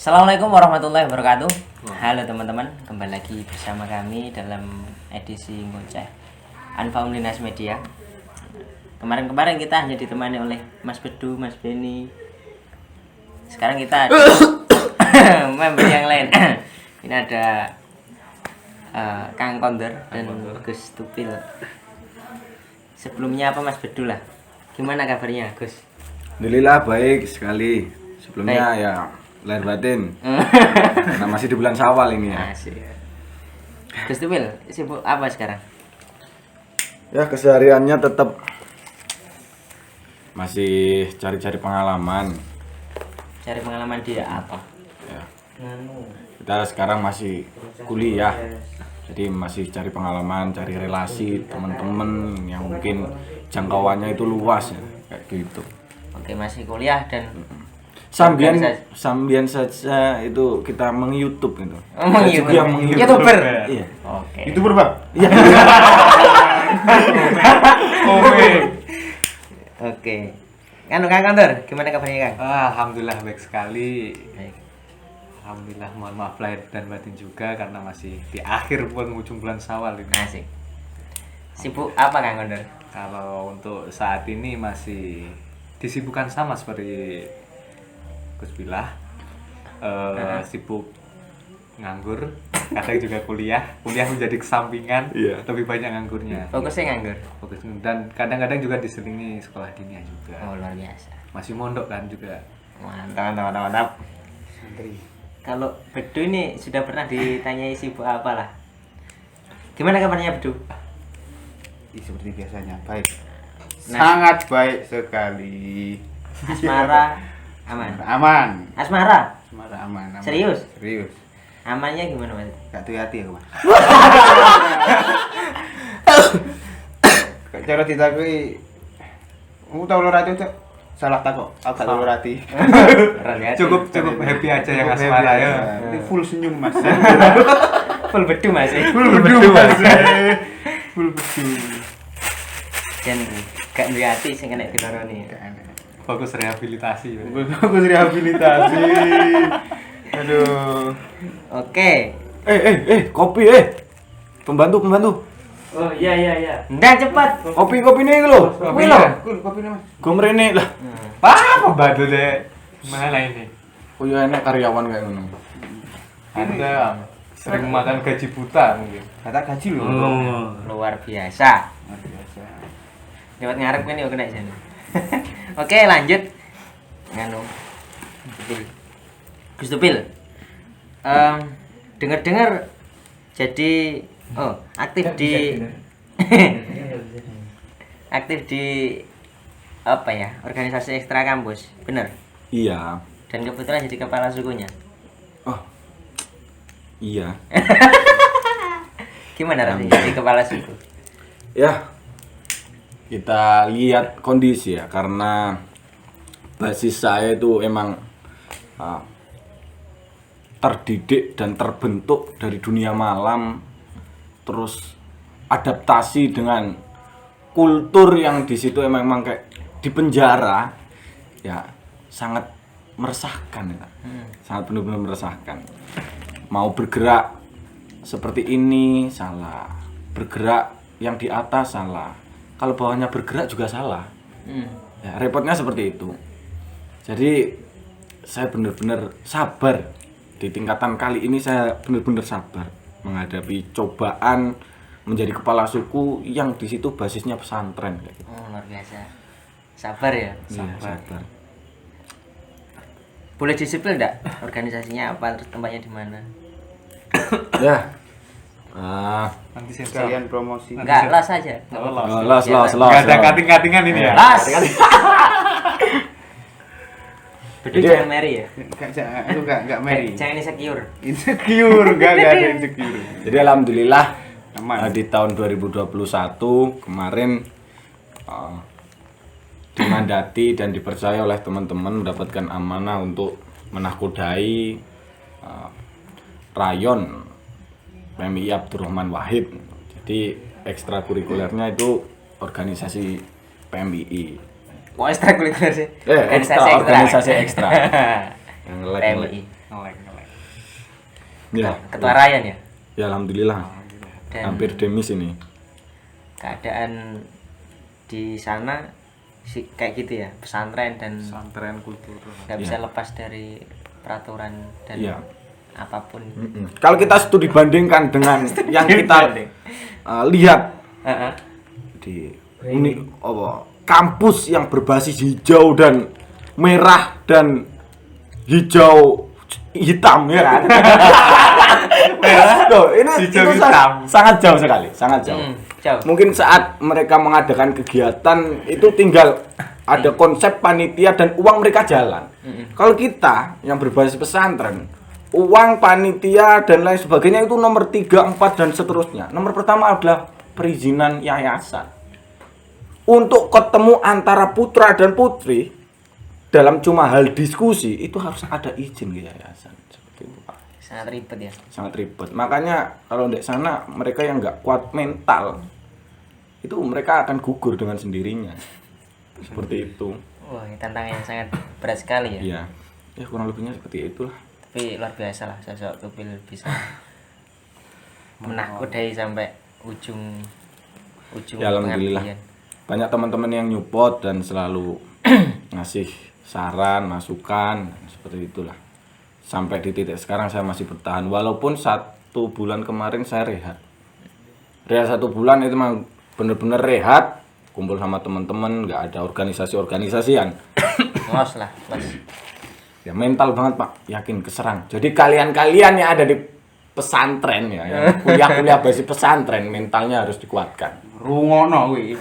Assalamualaikum warahmatullahi wabarakatuh. Halo teman-teman, kembali lagi bersama kami dalam edisi Ngoceh Anfaum Dinas Media. Kemarin kita hanya ditemani oleh Mas Bedu, Mas Beni. Sekarang kita ada member yang lain. Ini ada Kang Konder dan Gus Tupil. Sebelumnya apa Mas Bedu lah? Gimana kabarnya Gus? Alhamdulillah baik sekali. Sebelumnya Baik. ya lahir batin. Karena masih di bulan Syawal ini ya. Asik. Gus Tupil, sibuk apa sekarang? Ya kesehariannya tetap masih cari-cari pengalaman. Cari pengalaman dia apa? Ya. Kita sekarang masih kuliah. Jadi masih cari pengalaman, cari relasi teman-teman yang mungkin jangkauannya itu luas ya, kayak gitu. Oke, masih kuliah dan Sambian saja itu kita meng-YouTube gitu. Saya juga yang meng-YouTube. YouTuber. Iya. Oke. YouTuber Bang? Iya. Oke. Kang Kantor, gimana kabarnya Kang? Alhamdulillah baik sekali. Baik. Alhamdulillah, mohon maaf lahir dan batin juga karena masih di akhir penghujung bulan Syawal ini. Asik. Sibuk apa Kang Kantor? Kalau untuk saat ini masih disibukkan sama seperti Gus Bilah, sibuk nganggur, kadang juga kuliah menjadi kesampingan, Iya. lebih banyak nganggurnya. Fokusnya nganggur. Fokus dan kadang-kadang juga diselingi sekolah dinia juga. Oh, luar biasa. Masih mondok kan juga. Mantap. Kalau Bedu ini sudah pernah ditanyai sibuk apa lah? Gimana kabarnya Bedu? Seperti biasanya baik, Nah. sangat baik sekali. Asmara aman. Aman, Asmara semuanya aman. Serius? Serius. amannya gimana Mas? Gak tuh hati aku Mas. Cara ditakui, kamu tahu lor hati Cok? Salah tak kok, aku gak tahu lor hati. Cukup happy aja yang asmara ya. Ini full senyum Mas. Full Bedu Mas. Full bedu Mas. Full bedu. Jan gak duwe ati sing kena diloroni. Fokus rehabilitasi. Bagus rehabilitasi. Aduh. Oke. Kopi Pembantu. Oh iya. Ndak cepat. Kopi nih lho. Kopi lho. Kopi nih Mas. Gue merene lah. Apa batu deh? Mana ini? Oh ya enak karyawan kayak ngono. Anda sering makan gaji buta mungkin. Kata gaji loh. Luar biasa. Luar biasa. Lewat ngarep kan yo kena jane. Oke, lanjut. Nganu. Gus Tupil. Dengar-dengar jadi aktif di aktif di apa ya? Organisasi ekstra kampus. Bener? Iya. Dan kebetulan jadi kepala sukunya. Oh. Iya. Gimana rasanya jadi kepala suku? Ya. Kita lihat kondisi ya, karena basis saya itu emang terdidik dan terbentuk dari dunia malam, terus adaptasi dengan kultur yang di situ emang kayak di penjara, ya sangat meresahkan ya. Sangat benar-benar meresahkan. Mau bergerak seperti ini salah, bergerak yang di atas salah, kalau bawahnya bergerak juga salah. Ya, repotnya seperti itu. Jadi saya benar-benar sabar. Di tingkatan kali ini saya benar-benar sabar menghadapi cobaan menjadi kepala suku yang di situ basisnya pesantren kayak gitu. Oh, luar biasa. Sabar ya? Iya, sabar. Boleh disipil enggak? Organisasinya apa, terus tempatnya di mana? Ya. Nanti sensor. Sekalian promosi. Enggak, las aja. Los. Gak ada kating-katingan ini ya. Las. Bedu jangan Mary ya? Enggak Mary. Jangan insecure. Insecure, enggak ada insecure. Jadi alhamdulillah Aman. di tahun 2021 kemarin dimandati dan dipercaya oleh teman-teman mendapatkan amanah untuk menahkodai rayon PMI Abdurrahman Wahid. Jadi ekstrakurikulernya itu organisasi PMI. Mau ekstrakurikuler sih? Organisasi ekstra. Yang like PMI. ngelek. Ya. Ketua Ryan ya. Ya alhamdulillah. Dan Hampir demis ini. keadaan di sana sih kayak gitu ya, pesantren dan Pesantren kultur. nggak bisa Iya. lepas dari peraturan dan Iya. apapun. Kalau kita studi bandingkan dengan yang kita lihat Heeh. di kampus yang berbasis hijau dan merah dan hijau hitam ya kan. Tuh, ini Hijau itu hitam. sangat jauh sekali, sangat jauh. Jauh. Mungkin saat mereka mengadakan kegiatan itu tinggal ada konsep panitia dan uang mereka jalan. Kalau kita yang berbasis pesantren, uang panitia dan lain sebagainya itu nomor 3, 4 dan seterusnya. Nomor pertama adalah perizinan yayasan. Untuk ketemu antara putra dan putri dalam cuma hal diskusi itu harus ada izin ke yayasan. Seperti itu, Pak. Sangat ribet ya. Sangat ribet. Makanya kalau di sana mereka yang nggak kuat mental itu mereka akan gugur dengan sendirinya. Seperti itu. Wah, ini tantangan yang sangat berat sekali ya. Iya. Ya kurang lebihnya seperti itulah. Tapi luar biasa lah sosok Tupil bisa menakutkan sampai ujung Ya alhamdulillah. pengabdian. Banyak teman-teman yang nyupport dan selalu ngasih saran, masukan, seperti itulah. Sampai di titik sekarang saya masih bertahan. Walaupun 1 bulan kemarin saya rehat. Rehat 1 bulan itu memang bener-bener rehat. Kumpul sama teman-teman, nggak ada organisasi-organisasian. Ngos lah, Mas. Ya mental banget Pak, yakin keserang. Jadi kalian-kalian yang ada di pesantren ya, yang kuliah-kuliah basis pesantren, mentalnya harus dikuatkan. Rungono kuwi.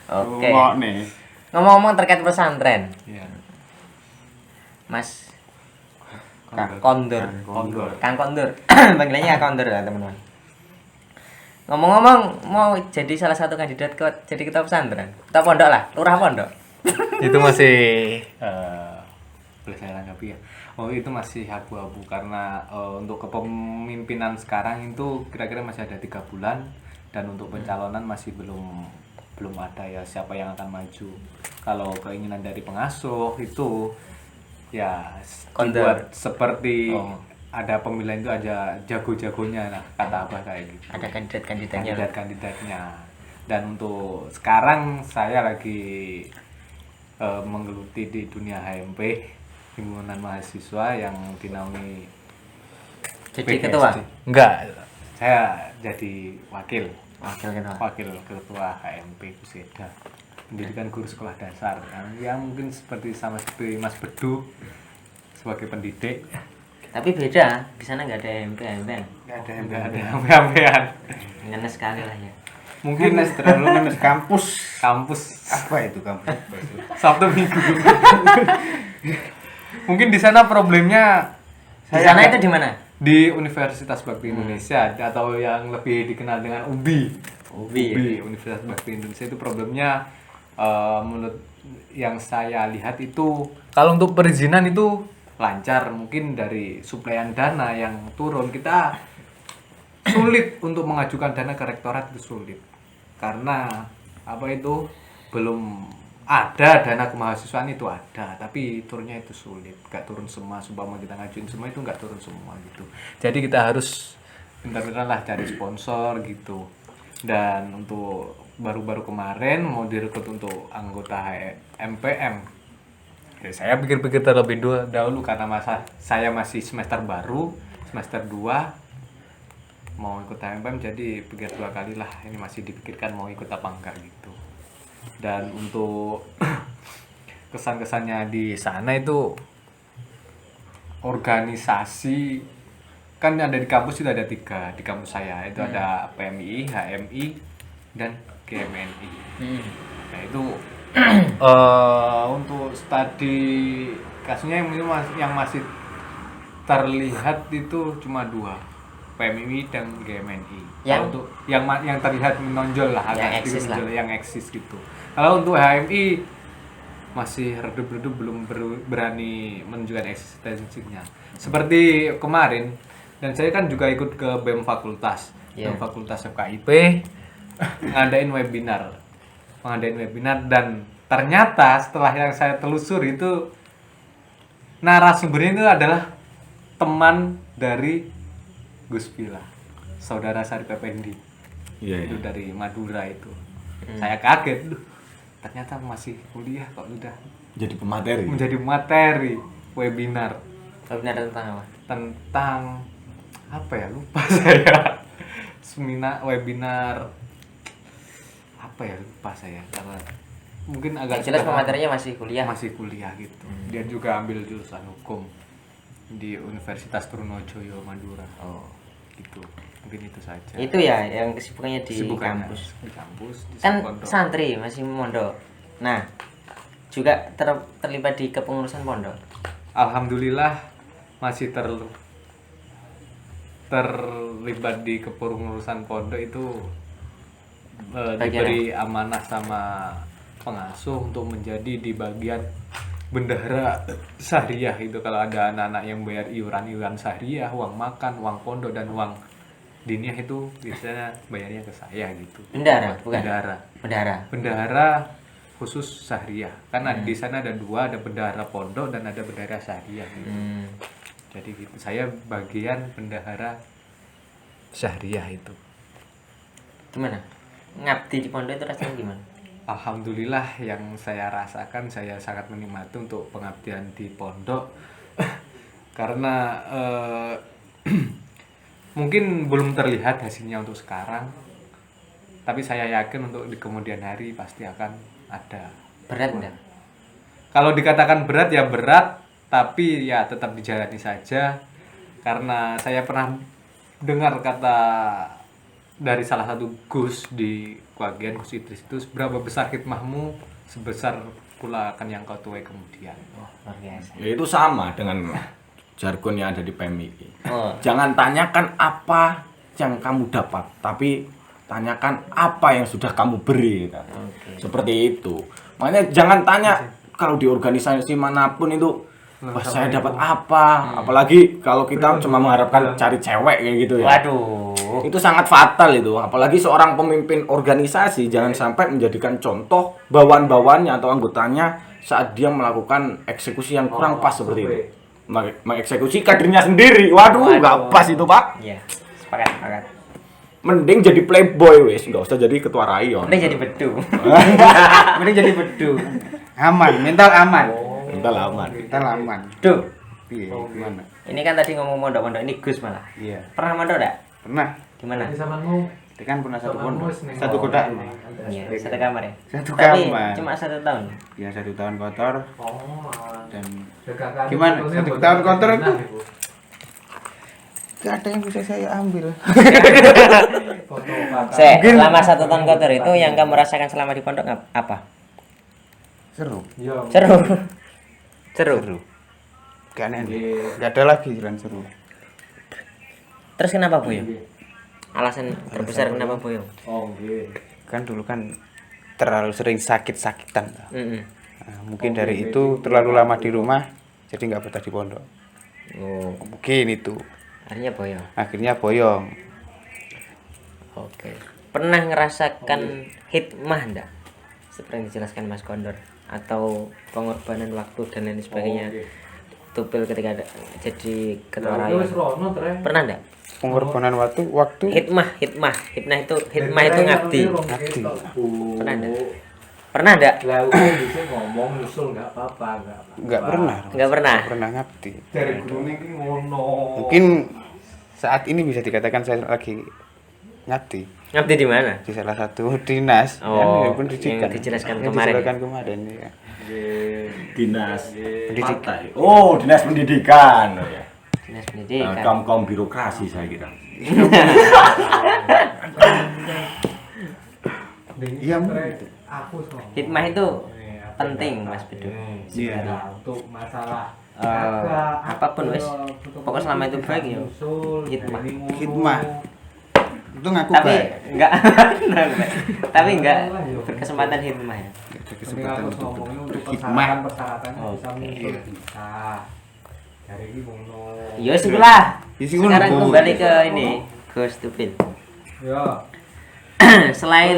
Oke. Rungokne. Ngomong-ngomong terkait pesantren, Iya. Mas Kondor. Kondur. Kondor. Kang Kondur. Panggilannya Kang Kondur ya, teman-teman. Ngomong-ngomong mau jadi salah satu kandidat ke jadi ketua pesantren. Ketua pondok lah, lurah pondok. Itu masih boleh saya tanggapi ya. Oh itu masih abu-abu karena untuk kepemimpinan sekarang itu kira-kira masih ada 3 bulan dan untuk pencalonan masih belum ada ya siapa yang akan maju. Kalau keinginan dari pengasuh itu ya Kondor. dibuat seperti Oh. ada pemilihan itu aja jago-jagonya nah kata Abah kayak gitu. Ada kandidat-kandidatnya. Kandidat-kandidatnya. Dan untuk sekarang saya lagi menggeluti di dunia HMP, himpunan mahasiswa yang dinaungi Jadi PGSD. ketua. Enggak, saya jadi wakil Wakil ketua HMP Puseda, pendidikan guru sekolah dasar. Yang mungkin sama seperti Mas Bedu sebagai pendidik. Tapi beda, di sana nggak ada MP-MP. Enggak ada HMP-an. Ngenes sekali lah ya. Mungkin Ngenes terlalu ngenes kampus. Apa itu kampus? Sabtu Minggu. Mungkin di sana problemnya Di sana itu di mana? di Universitas Bakti Indonesia atau yang lebih dikenal dengan UBI. UBI. Universitas Bakti Indonesia itu problemnya menurut yang saya lihat itu kalau untuk perizinan itu lancar, mungkin dari suplaian dana yang turun kita sulit untuk mengajukan dana ke rektorat itu sulit karena apa itu belum ada dana kemahasiswaan itu ada tapi turunnya itu sulit, gak turun semua. Sumpama kita ngajuin semua itu gak turun semua gitu, jadi kita harus pintar-pintar lah cari sponsor gitu. Dan untuk baru-baru kemarin mau direkrut untuk anggota MPM ya, saya pikir-pikir terlebih dahulu karena saya masih semester baru, semester 2 mau ikut HMPM, jadi pikir 2 kali lah, ini masih dipikirkan mau ikut apa enggak gitu. Dan untuk kesan-kesannya di sana itu organisasi kan ada di kampus itu ada 3 di kampus saya itu ada PMI, HMI dan GMNI. Nah itu untuk studi kasusnya yang masih terlihat itu cuma 2, PMI dan GMNI. Yang untuk yang terlihat menonjol lah, yang agak eksis sedikit lah. menonjol, yang eksis gitu. Kalau untuk HMI masih redup-redup belum berani menunjukkan eksistensinya. Seperti kemarin, dan saya kan juga ikut ke BEM Fakultas, Yeah. BEM Fakultas FKIP ngadain webinar dan ternyata setelah yang saya telusuri itu narasumbernya itu adalah teman dari Gus Pila, saudara Sarip Effendi. Iya, Itu iya. dari Madura itu. Saya kaget, duh, ternyata masih kuliah kok udah Jadi pemateri. menjadi materi webinar Webinar tentang apa? tentang apa ya, lupa saya. Webinar apa ya, lupa saya, karena mungkin agak Yang jelas sederhana. pematerinya masih kuliah. Masih kuliah gitu. Dia juga ambil jurusan hukum di Universitas Trunojoyo Madura. Oh. Gitu. Mungkin itu saja. Itu ya yang kesibukannya di Kesibukannya kampus. di kampus di Kan pondok. santri masih mondok. Nah, juga terlibat di kepengurusan pondok. Alhamdulillah masih terlibat di kepengurusan pondok itu, diberi amanah sama pengasuh untuk menjadi di bagian bendahara syariah. Itu kalau ada anak-anak yang bayar iuran syariah, uang makan, uang pondok dan uang diniyah itu biasanya bayarnya ke saya gitu. Bendahara, bukan? Bendahara. Bendahara khusus syariah. Karena di sana ada dua, ada bendahara pondok dan ada bendahara syariah gitu. Jadi gitu. Saya bagian bendahara syariah itu. Gimana? Ngabdi di pondok itu rasanya gimana? Alhamdulillah yang saya rasakan, saya sangat menikmati untuk pengabdian di pondok. Karena mungkin belum terlihat hasilnya untuk sekarang, tapi saya yakin untuk di kemudian hari pasti akan ada. Berat enggak? Kalau dikatakan berat ya berat, tapi ya tetap dijalani saja. Karena saya pernah dengar kata dari salah satu Gus di Kwagian, Gus Idris itu, seberapa besar khidmahmu, sebesar pula akan yang kau tuai kemudian. Oh, luar biasa. Ya, itu sama dengan jargon yang ada di PMI. Oh, Jangan tanyakan apa yang kamu dapat, tapi tanyakan apa yang sudah kamu beri. Kan? Seperti itu. Makanya jangan tanya kalau di organisasi manapun itu, wah saya dapat apa. Apalagi kalau kita cuma mengharapkan cari cewek kayak gitu ya. waduh. Itu sangat fatal itu. Apalagi seorang pemimpin organisasi jangan sampai menjadikan contoh bawahan-bawahannya atau anggotanya saat dia melakukan eksekusi yang kurang pas seperti itu. Mengeksekusi kadernya sendiri. Waduh, nggak pas itu, Pak. Iya, sepakat. Mending jadi playboy wes, nggak usah jadi ketua rayon. Mending jadi bedu. Mending jadi bedu. Aman, mental aman. Mental aman. Mental aman. Duh. Iya, gimana? Ini kan tadi ngomong mondok-mondok, ini Gus malah. Iya. Pernah mondok enggak? Pernah. Di mana? Dia kan pernah satu pondok, satu kota. Iya, satu kamar ya. Satu Tapi kamar. cuma 1 tahun. Ya 1 tahun kotor dan Gimana? gimana? 1 tahun kotor itu gak ada yang bisa saya ambil. Selama 1 tahun kotor itu yang kamu rasakan selama di pondok apa? Seru. Seru. Gak aneh. Gak ada lagi jalan seru. Terus kenapa boyong? Alasan terbesar kenapa boyong? Kan dulu kan terlalu sering sakit-sakitan. Mm-mm. Nah, mungkin dari itu terlalu lama di rumah jadi nggak betah di pondok. Oh, Mungkin itu. akhirnya boyong. Akhirnya boyong. Oke. Pernah ngerasakan hikmah enggak? Seperti yang dijelaskan Mas Kondor, atau pengorbanan waktu dan lain sebagainya. Tupil ketika jadi ketua rayon. Pernah enggak? Pengorbanan waktu Hikmah itu ngabdi. Pernah enggak? ngomong nyusul nggak apa-apa, nggak pernah. Enggak pernah. Pernah ngabdi. Dari guru ini ngono. Mungkin saat ini bisa dikatakan saya lagi ngabdi Ngabdi di mana? di salah satu dinas Oh, kan, pendidikan. yang dijelaskan Yang kemarin. dijelaskan kemarin ya. Dinas pendidikan. Oh, dinas pendidikan. Oh, ya. Dinas pendidikan. Kaum birokrasi saya kira. Iya, gitu. Hikmah itu penting, Mas Bedu. Iya. Untuk masalah Apapun wes. Pokoknya selama itu baik ya. Hikmah. Hikmah. Itu ngaku Tapi baik. enggak tapi enggak berkesempatan hikmah ya. Ada kesempatan untuk hikmah. berhikmah. Persyaratan bisa. Dari ini ngono. Ya sudah. Ya, sih, ngono, Sekarang Bu. kembali ke ini, ke stupid. Ya. Selain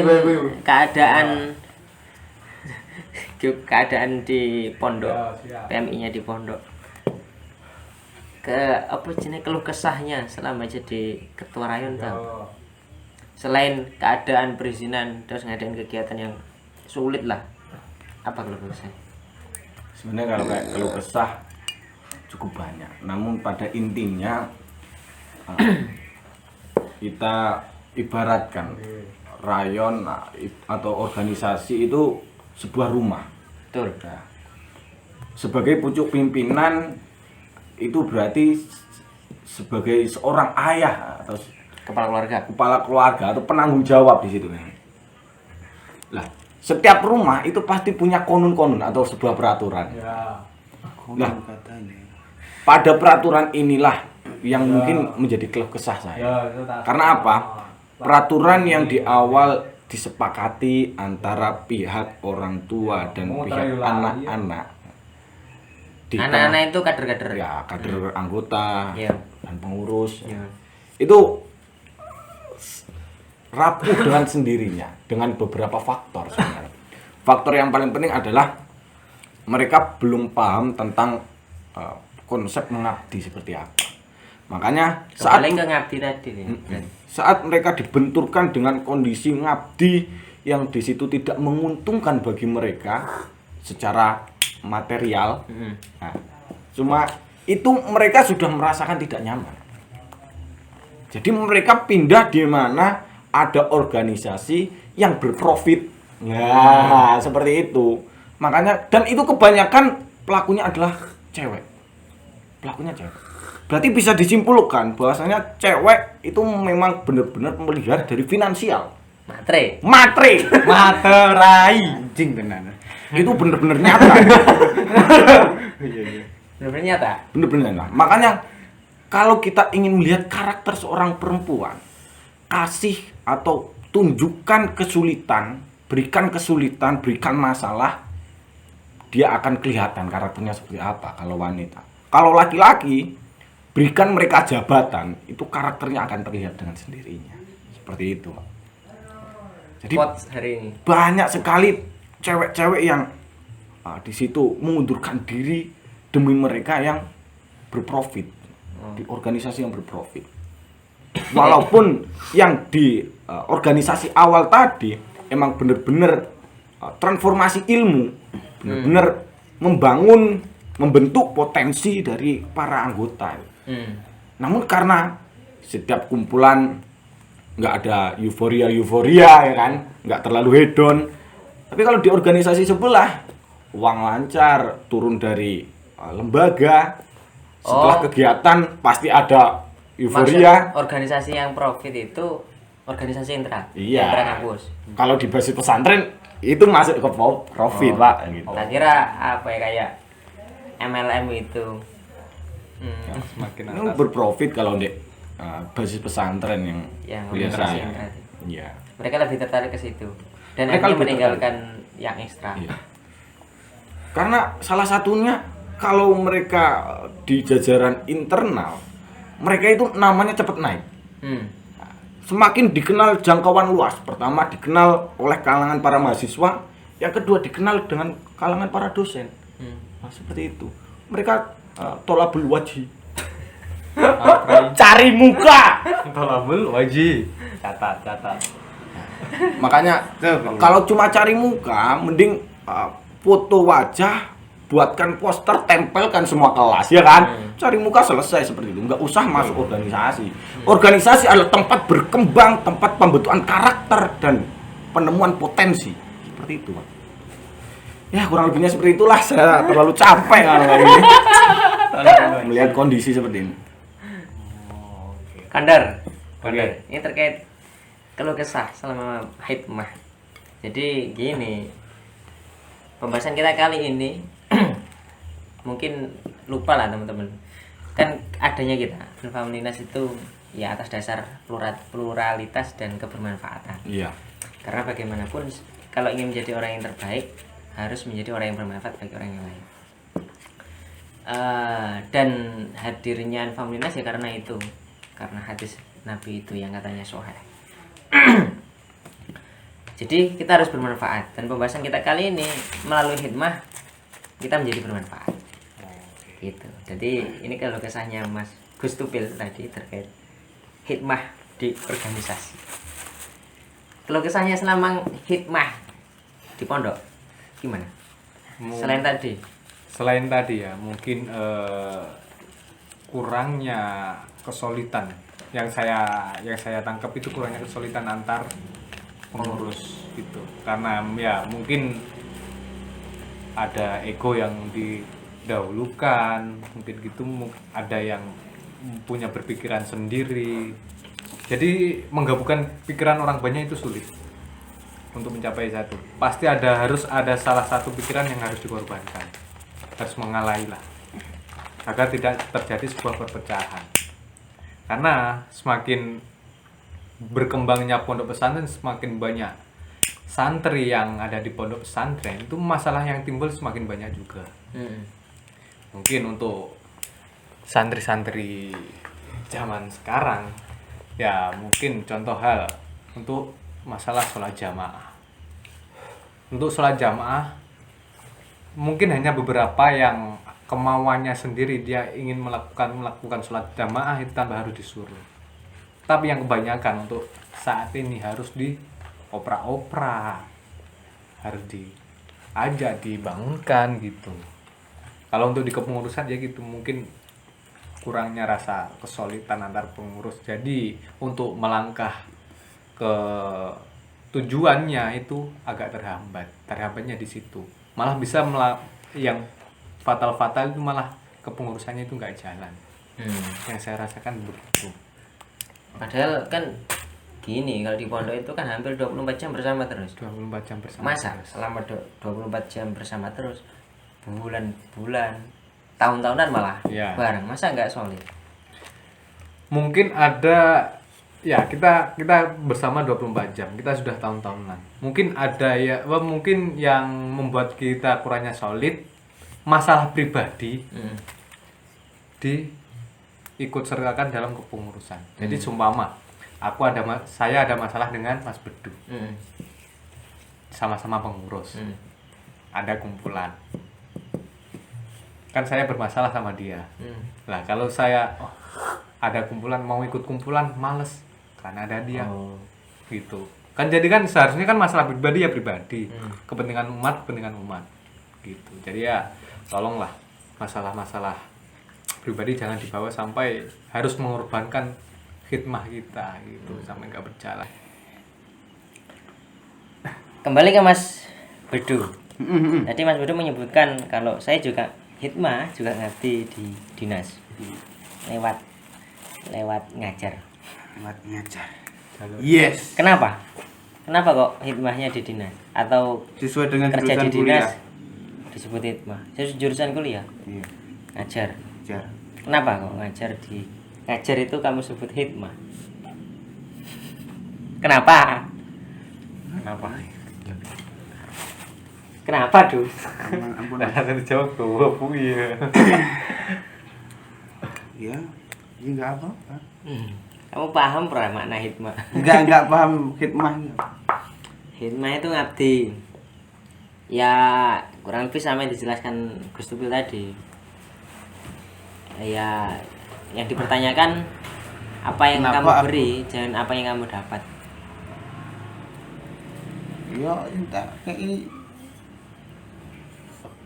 keadaan di pondok, Ya, siap. PMI-nya di pondok, apa jenis keluh kesahnya selama jadi ketua rayon tahu. Selain keadaan perizinan terus ngadain kegiatan yang sulit lah. Apa keluh kesah? Sebenarnya kalau kayak keluh kesah cukup banyak. Namun pada intinya kita ibaratkan rayon atau organisasi itu sebuah rumah. Betul. Nah, sebagai pucuk pimpinan itu berarti sebagai seorang ayah atau kepala keluarga atau penanggung jawab di situ. Lah, setiap rumah itu pasti punya konun-konun atau sebuah peraturan. Nah, pada peraturan inilah yang mungkin menjadi keluh kesah saya. Karena apa? Peraturan yang di awal disepakati antara pihak orang tua dan pihak anak-anak. Anak-anak itu kader-kader. Ya, kader anggota dan pengurus. Ya. Itu rapuh dengan sendirinya dengan beberapa faktor sebenarnya. Faktor yang paling penting adalah mereka belum paham tentang konsep mengabdi seperti apa. Makanya saat mereka dibenturkan dengan kondisi ngabdi yang di situ tidak menguntungkan bagi mereka secara material, nah, cuma itu mereka sudah merasakan tidak nyaman. Jadi mereka pindah di mana ada organisasi yang berprofit. Nah, seperti itu. Makanya dan itu kebanyakan pelakunya adalah cewek. Pelakunya cewek. Berarti bisa disimpulkan bahwasanya cewek itu memang benar-benar melihara dari finansial. Materai. Anjing tenan. Itu benar-benar nyata. Benar-benar nyata. Benar-benar nyata. Makanya kalau kita ingin melihat karakter seorang perempuan, kasih atau tunjukkan kesulitan, berikan masalah, dia akan kelihatan karakternya seperti apa kalau wanita. Kalau laki-laki, berikan mereka jabatan, itu karakternya akan terlihat dengan sendirinya. Seperti itu. Jadi hari ini banyak sekali cewek-cewek yang di situ mengundurkan diri demi mereka yang berprofit, di organisasi yang berprofit. Walaupun yang di organisasi awal tadi emang benar-benar transformasi ilmu, benar-benar membentuk potensi dari para anggota. Namun karena setiap kumpulan nggak ada euforia ya kan, nggak terlalu hedon. Tapi kalau di organisasi sebelah uang lancar, turun dari lembaga, setelah kegiatan pasti ada euforia. Maksud organisasi yang profit itu organisasi intra kampus. Kalau di basis pesantren itu masuk ke profit, Pak, gitu. Tak kira apa ya kayak MLM itu. Semakin Itu berprofit kalau di basis pesantren yang kuliah saya. Iya. Mereka lebih tertarik ke situ dan Mereka akhirnya lebih meninggalkan yang ekstra. Iya. Karena salah satunya kalau mereka di jajaran internal, mereka itu namanya cepat naik. Semakin dikenal jangkauan luas. Pertama dikenal oleh kalangan para mahasiswa, yang kedua dikenal dengan kalangan para dosen. Nah, seperti itu. Mereka tolabul wajhi. Cari muka. Tolabul wajib. Catat. Makanya kalau cuma cari muka, mending foto wajah, buatkan poster, tempelkan semua kelas, ya kan? Cari muka selesai seperti itu. Nggak usah masuk organisasi. Organisasi adalah tempat berkembang, tempat pembentukan karakter dan penemuan potensi. Seperti itu, Pak. Ya, kurang lebihnya seperti itulah. Saya terlalu capek kalau kayak gini. Melihat kondisi seperti ini. Kandar. Ini terkait keluh kesah selama hikmah. Jadi gini, pembahasan kita kali ini mungkin lupa lah teman-teman. Kan adanya kita Famlinas itu ya atas dasar pluralitas dan kebermanfaatan. Iya. Karena bagaimanapun kalau ingin menjadi orang yang terbaik harus menjadi orang yang bermanfaat bagi orang yang lain. Dan hadirnya Famlinas ya karena itu, karena hadis Nabi itu yang katanya sahih. Jadi kita harus bermanfaat dan pembahasan kita kali ini melalui hikmah kita menjadi bermanfaat. Gitu. Jadi ini kalau kisahnya Mas Gus Tupil tadi terkait hikmah di organisasi. Kalau kisahnya selama hikmah di pondok gimana? Selain tadi Ya mungkin kurangnya kesulitan yang saya tangkap itu kurangnya kesulitan antar pengurus gitu, karena ya mungkin ada ego yang didahulukan, mungkin gitu, ada yang punya berpikiran sendiri, jadi menggabungkan pikiran orang banyak itu sulit untuk mencapai satu. Pasti harus ada salah satu pikiran yang harus dikorbankan, harus mengalami lah, agar tidak terjadi sebuah perpecahan. Karena semakin berkembangnya pondok pesantren, semakin banyak santri yang ada di pondok pesantren, itu masalah yang timbul semakin banyak juga. Mungkin untuk santri-santri zaman sekarang ya mungkin contoh hal untuk masalah sholat jamaah. Untuk sholat jamaah mungkin hanya beberapa yang kemauannya sendiri, dia ingin melakukan sholat jamaah itu tanpa harus disuruh. Tapi yang kebanyakan untuk saat ini harus dioprak-oprak, harus diajak, dibangunkan gitu. Kalau untuk di kepengurusan ya gitu, mungkin kurangnya rasa kesulitan antar pengurus. Jadi untuk melangkah ke tujuannya itu agak terhambatnya di situ. Malah bisa yang fatal itu malah kepengurusannya itu nggak jalan. Yang saya rasakan begitu. Padahal kan gini, kalau di pondok itu kan hampir 24 jam bersama terus. 24 jam bersama. Masa selama 24 jam bersama terus, bulan-bulan, tahun-tahunan malah ya. Bareng, masa nggak solid? Mungkin ada ya, kita bersama 24 jam, kita sudah tahun-tahunan. Mungkin ada ya, mungkin yang membuat kita kurangnya solid masalah pribadi diikut sertakan dalam kepengurusan. Jadi sumpama saya ada masalah dengan Mas Bedu, sama-sama pengurus, ada kumpulan, kan saya bermasalah sama dia. Lah kalau saya ada kumpulan, mau ikut kumpulan males karena ada dia. Gitu kan, jadi kan seharusnya kan masalah pribadi ya pribadi, kepentingan umat gitu. Jadi ya tolonglah masalah-masalah pribadi jangan dibawa sampai harus mengorbankan khidmah kita gitu, sampai nggak berjalan. Kembali ke Mas Bedu. Tadi Mas Bedu menyebutkan kalau saya juga hikmah juga ngerti di dinas lewat ngajar. Yes. Kenapa kok hikmahnya di dinas atau Sesuai dengan kerja di jurusan dinas kuliah. disebut hikmah? Jurusan kuliah Iya. ngajar. Jar. Kenapa kok ngajar itu kamu sebut hikmah? Kenapa Duh? Ampun. Nah, dijawab bahwa ya. Ya, ini enggak apa-apa. Kamu paham pra makna hikmah? Enggak paham hikmah. Hikmah itu ngabdi. Ya kurang lebih sama yang dijelaskan Gus Tupil tadi. Ya yang dipertanyakan apa yang kamu beri, jangan apa yang kamu dapat. Ya entah kayak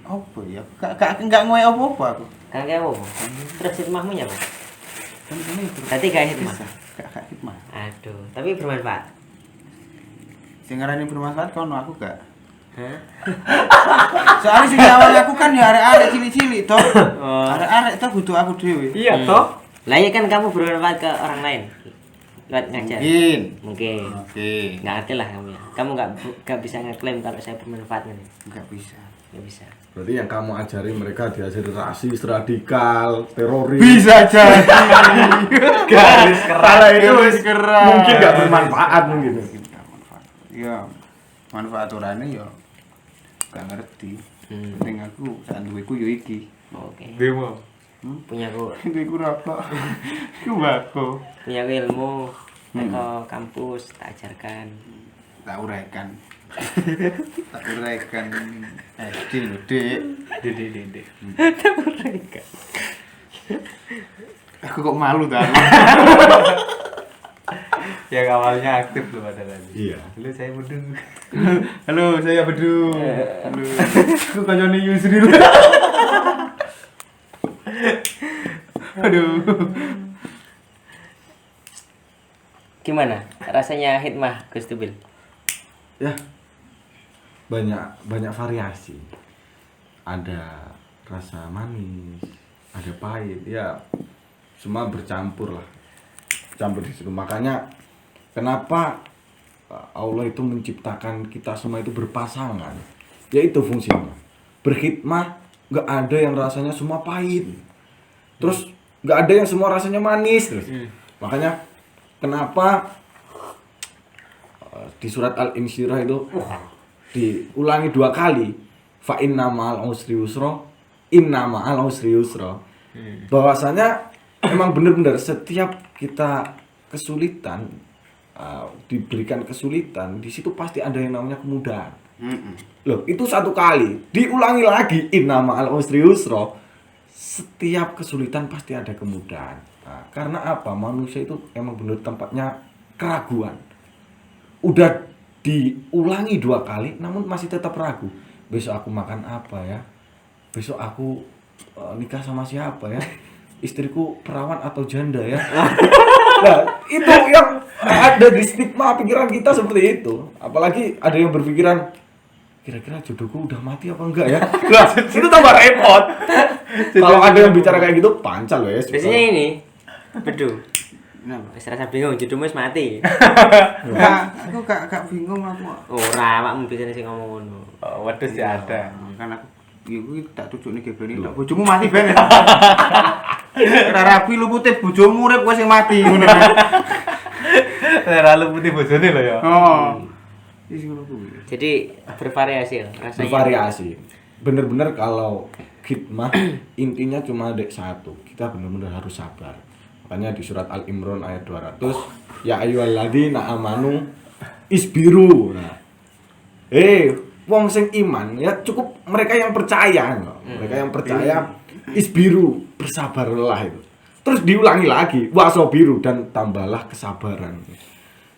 apa ya? Enggak ngoyo apa-apa aku. Kan kayak apa? Terus hikmahmu ya, Pak? Kan ini itu. Tadi gak hikmah. Gak hikmah. Aduh, tapi bermanfaat. Sing ngarani bermanfaat kono aku gak. Hah? Soalnya sing awal aku kan ya arek-arek cilik-cilik toh. Arek-arek toh butuh aku dhewe. Iya toh. Lah ya kan kamu bermanfaat ke orang lain. Lewat ngajar. Mungkin. Oke. Nggak ngerti lah kamu ya. Kamu nggak bisa ngeklaim kalau saya bermanfaat nih. Enggak bisa. Nggak bisa. Berarti yang kamu ajari mereka diajari rasis, radikal, teroris. Bisa jadi. Garis keras. Itu keras. mungkin nggak bermanfaat mungkin. Enggak manfaat. Ya, manfaat orane ya gak ngerti. Penting aku sak duweku yo iki. Oke. Demo. Punya aku Duweku rokok. Ku bako. ilmu. Ke kampus tak ajarkan. tak uraikan. Tak uraikan. Dik lho, Dik. Dede. Aku kok malu ta. Yang awalnya aktif loh ada lagi. Iya. Dulu saya bedu. Halo, saya Bedu. Halo. Aku kancane Yusri. Aduh. Gimana rasanya hikmah Gus Tubil? Ya, banyak variasi. Ada rasa manis, ada pahit, ya semua bercampur lah, campur di situ. Makanya kenapa Allah itu menciptakan kita semua itu berpasangan, yaitu fungsinya berkhidmah. Nggak ada yang rasanya semua pahit, terus nggak ada yang semua rasanya manis terus. Makanya kenapa di surat Al-Insyirah itu diulangi 2 kali, fa inna ma'al usri yusra, inna ma'al usri yusra. Bahwasanya emang benar-benar setiap kita kesulitan, diberikan kesulitan, di situ pasti ada yang namanya kemudahan. Loh, itu 1 kali, diulangi lagi, inna ma'al usri yusra. Setiap kesulitan pasti ada kemudahan. Nah, karena apa? Manusia itu emang benar tempatnya keraguan. Udah diulangi 2 kali, namun masih tetap ragu. Besok aku makan apa ya? Besok aku nikah sama siapa ya? Istriku perawan atau janda ya? Nah, itu yang ada di stigma pikiran kita seperti itu. Apalagi ada yang berpikiran, kira-kira jodohku udah mati apa enggak ya? Lah, itu tambah repot. Kalau ada yang bicara kayak gitu, pancal wes. Biasanya ini Bedu. Kenapa? Wis rasa bingung, jodohmu wis mati. Aku gak bingung aku. Ora, awakmu biasane sing ngomong ngono. Oh, waduh sih ada. Kan aku iku tak tujuke gebeni tak bojomu mati ben. Ora rapi lu putih bojomu urip kowe sing mati ngono. Lalu putih bojone lho ya. Oh. Wis ngono kuwi. Jadi bervariasi loh rasanya. Bervariasi. Bener-bener kalau khidmah intinya cuma ada 1. Kita bener-bener harus sabar. Makanya di surat Al-Imran ayat 200, ya ayyuhalladzina amanu isbiru. Nah, wong sing iman ya cukup mereka yang percaya. Mereka yang percaya isbiru, bersabarlah itu. Terus diulangi lagi, wasobiru, dan tambahlah kesabaran.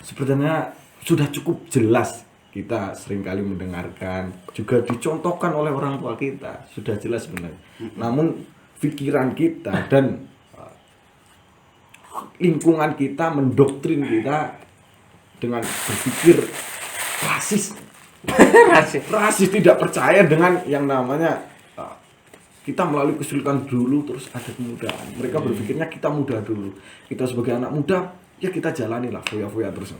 Sebenarnya sudah cukup jelas, kita seringkali mendengarkan, juga dicontohkan oleh orang tua kita, sudah jelas sebenarnya. Namun pikiran kita dan lingkungan kita mendoktrin kita dengan berpikir rasis, tidak percaya dengan yang namanya kita melalui kesulitan dulu terus ada kemudahan. Mereka berpikirnya kita mudah dulu, kita sebagai anak muda ya kita jalani lah foya-foya terus.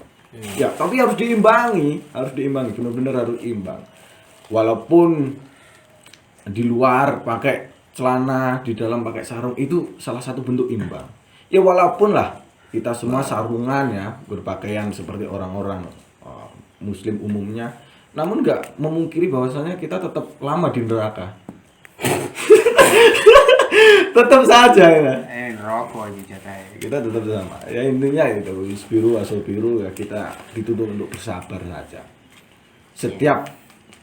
Ya tapi harus diimbangi, benar-benar harus imbang. Walaupun di luar pakai celana, di dalam pakai sarung, itu salah satu bentuk imbang. Ya walaupun lah kita semua sarungan ya, berpakaian seperti orang-orang muslim umumnya, namun nggak memungkiri bahwasanya kita tetap lama di neraka. Tetap saja ya. Rokok aja jatahe. Kita tetap sama. Ya intinya itu isbiru asobiru, ya kita dituntut untuk bersabar saja. Setiap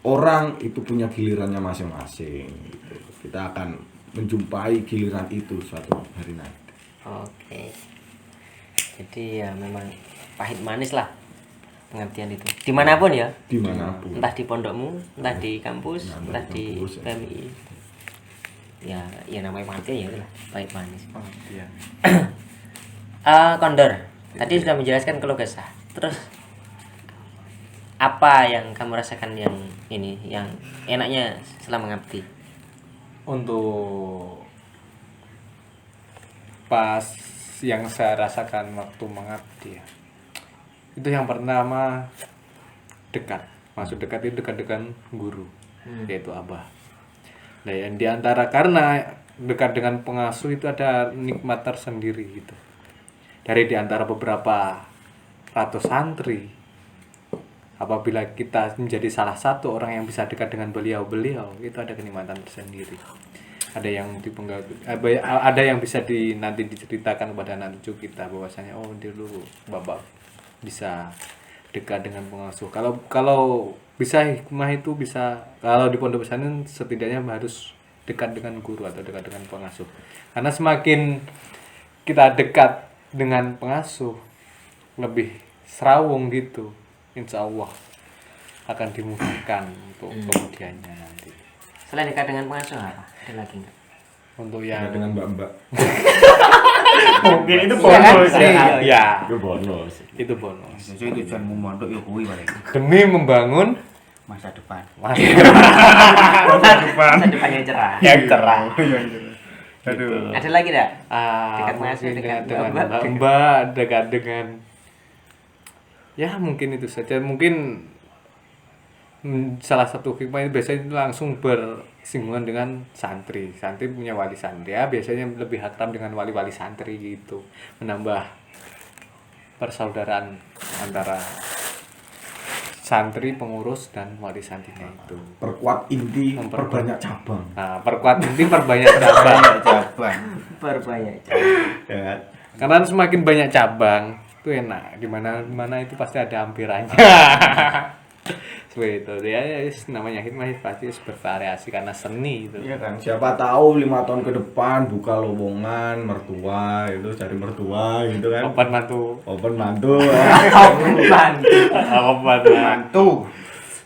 orang itu punya gilirannya masing-masing gitu. Kita akan menjumpai giliran itu suatu hari nanti. Oke. Jadi ya memang pahit manis lah pengertian itu. Dimanapun ya. Dimanapun. Entah di pondokmu, entah di kampus, entah di kampus, ya. PMI. Ya namanya pengertian ya itulah pahit manis. Oh, iya. Kondor. Tadi sudah menjelaskan keluh kesah. Terus apa yang kamu rasakan yang ini, yang enaknya selama mengabdi? Untuk pas yang saya rasakan waktu mengabdi ya, itu yang pertama dekat, maksud dekat itu dekat dengan guru, yaitu abah. Nah yang diantara karena dekat dengan pengasuh itu ada nikmat tersendiri gitu. Dari diantara beberapa ratus santri, apabila kita menjadi salah satu orang yang bisa dekat dengan beliau itu ada kenikmatan tersendiri. Ada yang ada yang bisa nanti diceritakan kepada anak cucu kita bahwasanya oh dulu bapak bisa dekat dengan pengasuh. Kalau bisa hikmah itu bisa, kalau di pondok pesantren setidaknya harus dekat dengan guru atau dekat dengan pengasuh. Karena semakin kita dekat dengan pengasuh, lebih serawung gitu, insya Allah akan dimudahkan untuk kemudiannya nanti. Selain dekat dengan pengasuh apa? Ada lagi nggak? Untuk Ya, yang dengan mbak-mbak. Mungkin itu Iya kan? bonus ya. ya Itu bonus. itu bonus Sesuai tujuanmu mondok ya kuwi paling demi membangun masa depan. masa Masa depan yang cerah. yang cerah. Aduh. Ada lagi nggak? Dekat Mungkin pengasuh, dekat dengan mbak-mbak. mbak, dekat dengan ya mungkin itu saja. Mungkin salah satu hikmah itu biasanya itu langsung bersinggungan dengan santri. Santri punya wali santri, ya biasanya lebih akrab dengan wali-wali santri gitu, menambah persaudaraan antara santri, pengurus, dan wali santrinya itu. Perkuat inti, perbanyak cabang. Nah, perkuat inti, perbanyak cabang. Cabang. Berbanyak. Ya kan? Karena semakin banyak cabang itu enak, di mana itu pasti ada ampirannya. Seperti itu ya, namanya hikmah pasti bervariasi karena seni itu. Iya kan, siapa tahu 5 tahun ke depan buka lowongan mertua itu cari mertua gitu kan. Open mantu. Open mantu. Open Mantu.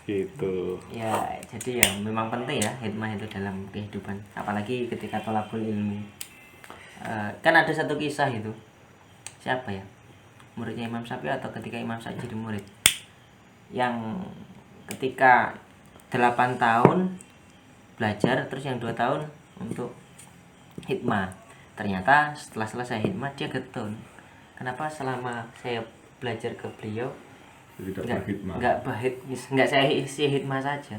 gitu. Ya, jadi ya memang penting ya hikmah itu dalam kehidupan. Apalagi ketika tolakul ilmi. Kan ada satu kisah itu. Siapa ya? Muridnya Imam Syafi'i atau ketika Imam Syafi'i jadi murid. Yang ketika 8 tahun belajar, terus yang 2 tahun untuk hikmah. Ternyata setelah selesai hikmah dia getun. Kenapa selama saya belajar ke beliau Tidak nggak berhikmah. nggak saya isi hikmah saja.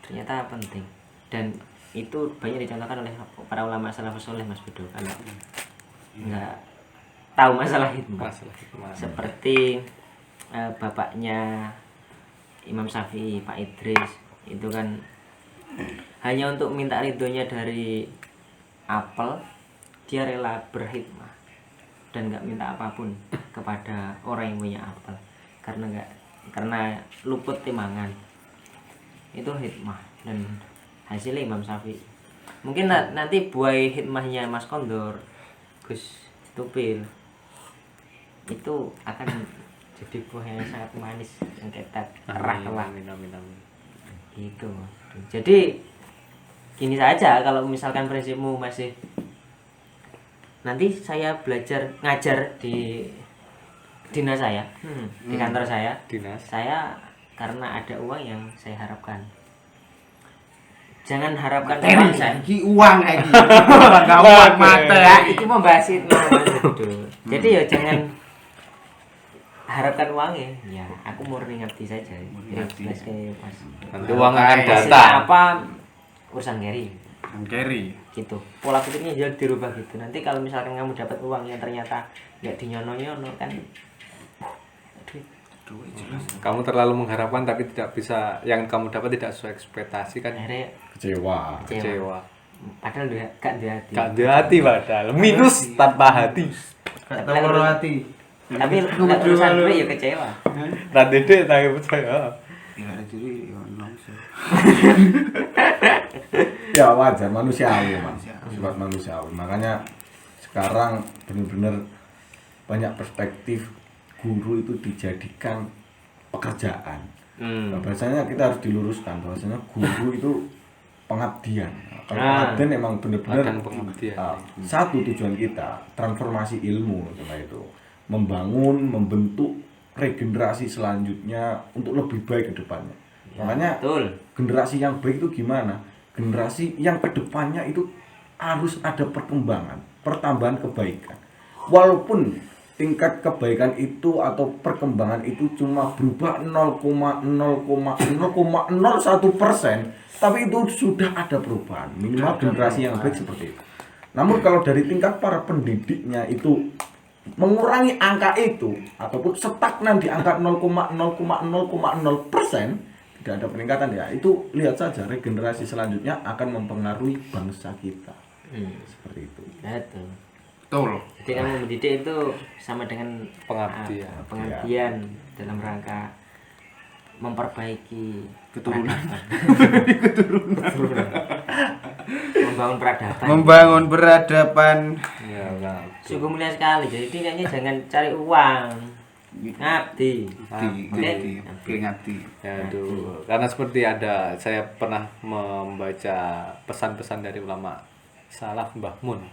Ternyata penting, dan itu banyak dicontohkan oleh para ulama salafus saleh, Mas Budo. Kalau nggak tahu masalah hikmah, Masalah hikmah. seperti bapaknya Imam Syafi'i, Pak Idris, itu kan hanya untuk minta ridhonya dari apel, dia rela berhikmah dan nggak minta apapun kepada orang yang punya apel, karena luput timbangan. Itu hikmah dan hasilnya Imam Syafi'i. Mungkin nanti buah hikmahnya Mas Kondor, Gus Tupil, itu akan jadi buah yang sangat manis, yang kita kerah kelak. Amin, amin, amin. Gitu. Jadi gini saja, kalau misalkan prinsipmu masih nanti saya belajar ngajar di dinas saya, di kantor saya, Dinas. saya karena ada uang yang saya harapkan. Jangan harapkan uang saya. Iki uang iki. Enggak uang mata ya. Itu membahas itu. Jadi ya jangan harapkan uangnya. Ya, aku murni ngerti saja. Ngerti. Mas. Nanti uang akan Hasilnya datang. apa urusan Gary. Carry. Gitu, pola pikirnya jadi dirubah gitu. Nanti kalau misalkan kamu dapat uang yang ternyata nggak dinyono-nyono kan, Kamu terlalu mengharapkan tapi tidak bisa, yang kamu dapat tidak sesuai ekspektasi kan, akhirnya Kecewa. kecewa. padahal dia gak ada hati. Gak ada hati padahal. Minus tanpa hati. Kata loro hati. Tapi nggak urusan duit ya kecewa. Radede tak percaya. Ya ada diri ya nongso. Ya wajar, manusiawi mas, sifat manusiawi. Makanya sekarang benar-benar banyak perspektif guru itu dijadikan pekerjaan. Nah, bahasanya kita harus diluruskan bahwasanya guru itu pengabdian. Kalau pengabdian emang benar-benar Akan pengabdian. satu tujuan kita transformasi ilmu setelah itu, membangun, membentuk regenerasi selanjutnya untuk lebih baik ke depannya. Makanya Betul. generasi yang baik itu gimana? Generasi yang kedepannya itu harus ada perkembangan, pertambahan kebaikan. Walaupun tingkat kebaikan itu atau perkembangan itu cuma berubah 0,0,0,01%, tapi itu sudah ada perubahan. Minimal generasi yang baik seperti itu. Namun kalau dari tingkat para pendidiknya itu mengurangi angka itu ataupun stagnan di angka 0,0,0,0%, tidak ada peningkatan ya, itu lihat saja regenerasi selanjutnya akan mempengaruhi bangsa kita. Seperti itu. Betul. Betul. Jadi kamu mendidik itu sama dengan Pengabdian. pengabdian dalam rangka memperbaiki Keturunan. Keturunan. Membangun peradaban. Membangun peradaban. Ya, nah. Sungguh mulia sekali. Jadi kayaknya jangan cari uang. Ngabdi. Ngabdi. Ngabdi. Ya, aduh. Karena seperti saya pernah membaca pesan-pesan dari ulama salaf Mbah Mun.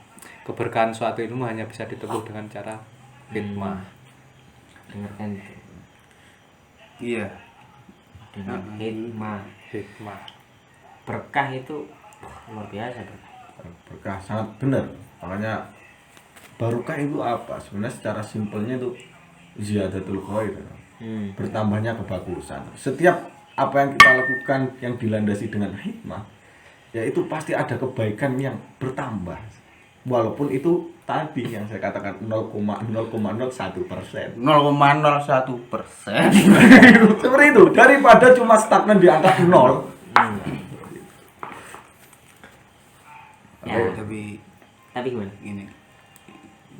Keberkahan suatu ilmu hanya bisa ditempuh dengan cara hikmah. Dengarkan itu. Iya. Dengan hikmah. Hikmah. Berkah itu luar biasa berkah. Berkah sangat benar. Makanya barokah itu apa? Sebenarnya secara simpelnya itu ziyadatul khair. Bertambahnya kebagusan. Setiap apa yang kita lakukan yang dilandasi dengan hikmah, ya itu pasti ada kebaikan yang bertambah. Walaupun itu tadi yang saya katakan 0,01%. 0,01%. Seperti itu, daripada cuma stagnan di angka 0. Ya. Tapi gimana? gini.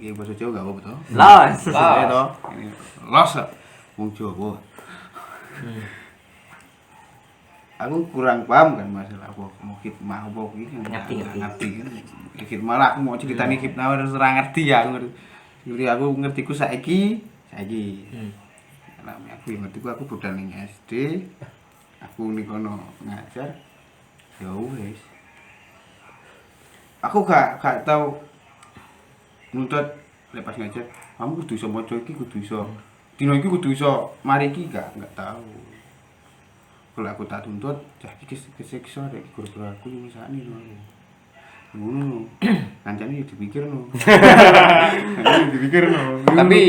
Iya bahasa Jawa gak apa betul. Los. Iya toh. Ini los. Wong Jawa. Aku kurang paham kan masalah apa mau hikmah apa iki Ngerti. kan. Hikmah lah aku mau ceritani hikmah harus ora ngerti ya aku ngerti. Jadi aku ngertiku saiki. Nah, aku yang ngertiku aku budal ning SD. Aku ning kono ngajar. Ya wis. Aku gak tahu nuntut lepas ngajar. Kamu kudu iso maca iki, kudu iso. Dino iki kudu iso mari iki gak tahu. Kalau aku tak tuntut, cah iki kesiksa rek guru-guru aku yo sakni lho. Ngono. Kancane dipikirno. Dipikirno. Tapi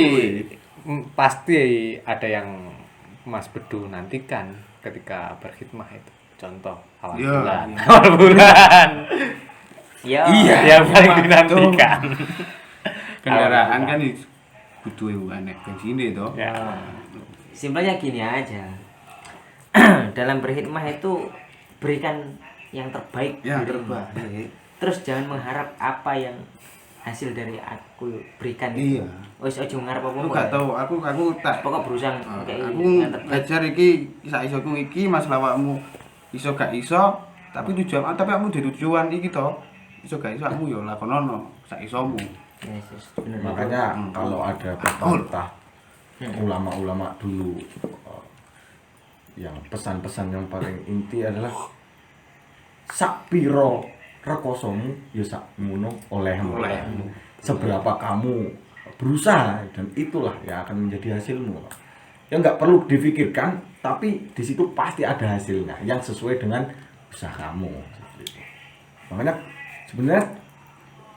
pasti ada yang Mas Bedu nantikan ketika berkhidmah itu. Contoh awal Iya, bulan. iya. Awal bulan. Iya. Yang paling dinantikan. Kendaraan kan butuh enek bensine to. Ya. Simpelnya gini aja. Dalam berkhidmah itu berikan yang terbaik. Yang dirimu. terbaik. Terus jangan mengharap apa yang hasil dari aku berikan itu. Iya. Wis aja ngarep apa-apa. Aku gak tahu, aku tak Pokok berusaha kayak aku yang terbaik. belajar iki sak isoku iki masalah awakmu iso gak iso tapi tujuan tapi kamu di tujuan iki to iso gak iso kamu yo lakonono sak isomu. Yes, bener. Makanya kalau ada pepatah ulama-ulama dulu yang pesan-pesan yang paling inti adalah sakpiro rekosomu ya sakmono olehmu. Seberapa kamu berusaha dan itulah yang akan menjadi hasilmu. Ya nggak perlu difikirkan, tapi di situ pasti ada hasilnya yang sesuai dengan usaha kamu. Makanya sebenarnya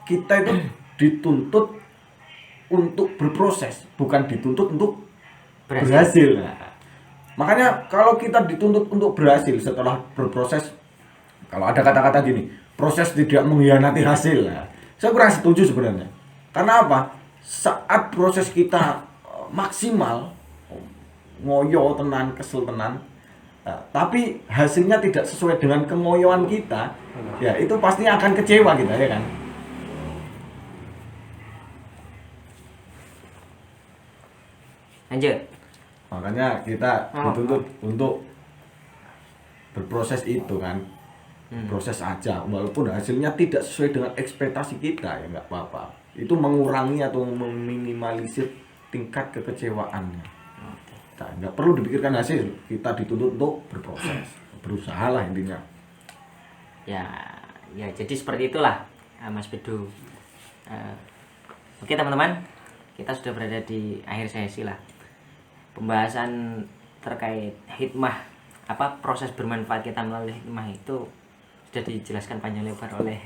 kita itu dituntut untuk berproses, bukan dituntut untuk berhasil. Nah, makanya kalau kita dituntut untuk berhasil setelah berproses, kalau ada kata-kata gini, proses tidak mengkhianati hasil. Nah, saya kurang setuju sebenarnya. Karena apa? Saat proses kita maksimal, ngoyo tenan, kesel tenan, tapi hasilnya tidak sesuai dengan kengoyoan kita, ya itu pasti akan kecewa kita, ya kan? Lanjut. Makanya kita dituntut untuk berproses itu kan, proses aja, walaupun hasilnya tidak sesuai dengan ekspektasi kita ya nggak apa-apa. Itu mengurangi atau meminimalisir tingkat kekecewaannya. Nah, nggak perlu dipikirkan hasil, kita dituntut untuk berproses, berusaha lah intinya. Ya jadi seperti itulah Mas Bedu. Oke teman-teman, kita sudah berada di akhir sesi lah. Pembahasan terkait hikmah, apa proses bermanfaat kita melalui hikmah itu sudah dijelaskan panjang lebar oleh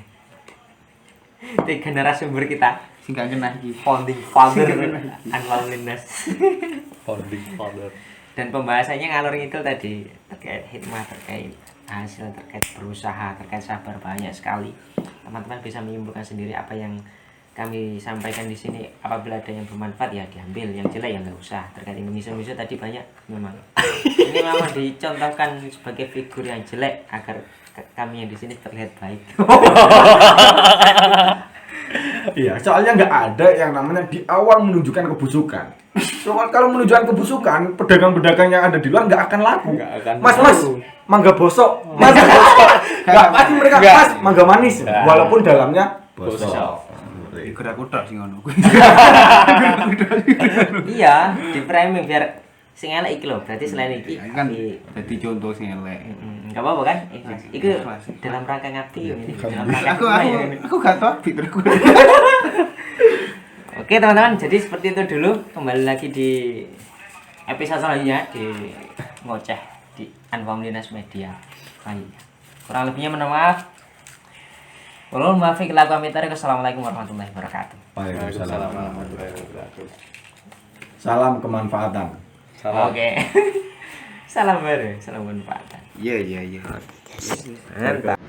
tiga narasumber kita. Sing gak kena iki. Founding father Anwar Lindas. Founding father. Dan pembahasannya ngalor ngidul tadi terkait hikmah, terkait hasil, terkait berusaha, terkait sabar, banyak sekali. Teman-teman bisa menyimpulkan sendiri apa yang kami sampaikan di sini. Apabila ada yang bermanfaat ya diambil, yang jelek ya nggak usah. Terkait Indonesia tadi banyak memang. Ini memang dicontohkan sebagai figur yang jelek agar kami yang di sini terlihat baik. Iya, soalnya nggak ada yang namanya di awal menunjukkan kebusukan. Soal kalau menunjukkan kebusukan, pedagang-pedagang yang ada di luar nggak akan laku. Nggak akan Mas, laku. mangga bosok. Mas, bosok. Nggak pasti mereka Nggak. mas, mangga manis. Nggak. Walaupun dalamnya Bosok. Iku aku tok sing ngono kuwi. Iya, di framing biar sing elek iki lho. Berarti selain iki Iki kan i- dadi contoh sing elek. enggak apa-apa kan? Iku Ikhlas. dalam rangka ngabdi yo ini. Dalam rangka Aku hikmah aku yo ini. aku gak tau Peter. Oke teman-teman, jadi seperti itu dulu. Kembali lagi di episode selanjutnya di ngoceh di Unfamiliars Media. Kurang lebihnya mohon maaf. Ulun maafi lagu amitari. Wassalamualaikum warahmatullahi wabarakatuh. Waalaikumsalam warahmatullahi wabarakatuh. Salam kemanfaatan. Salam. Oke. Salam baru, salam bermanfaat. Iya iya iya. Mantap.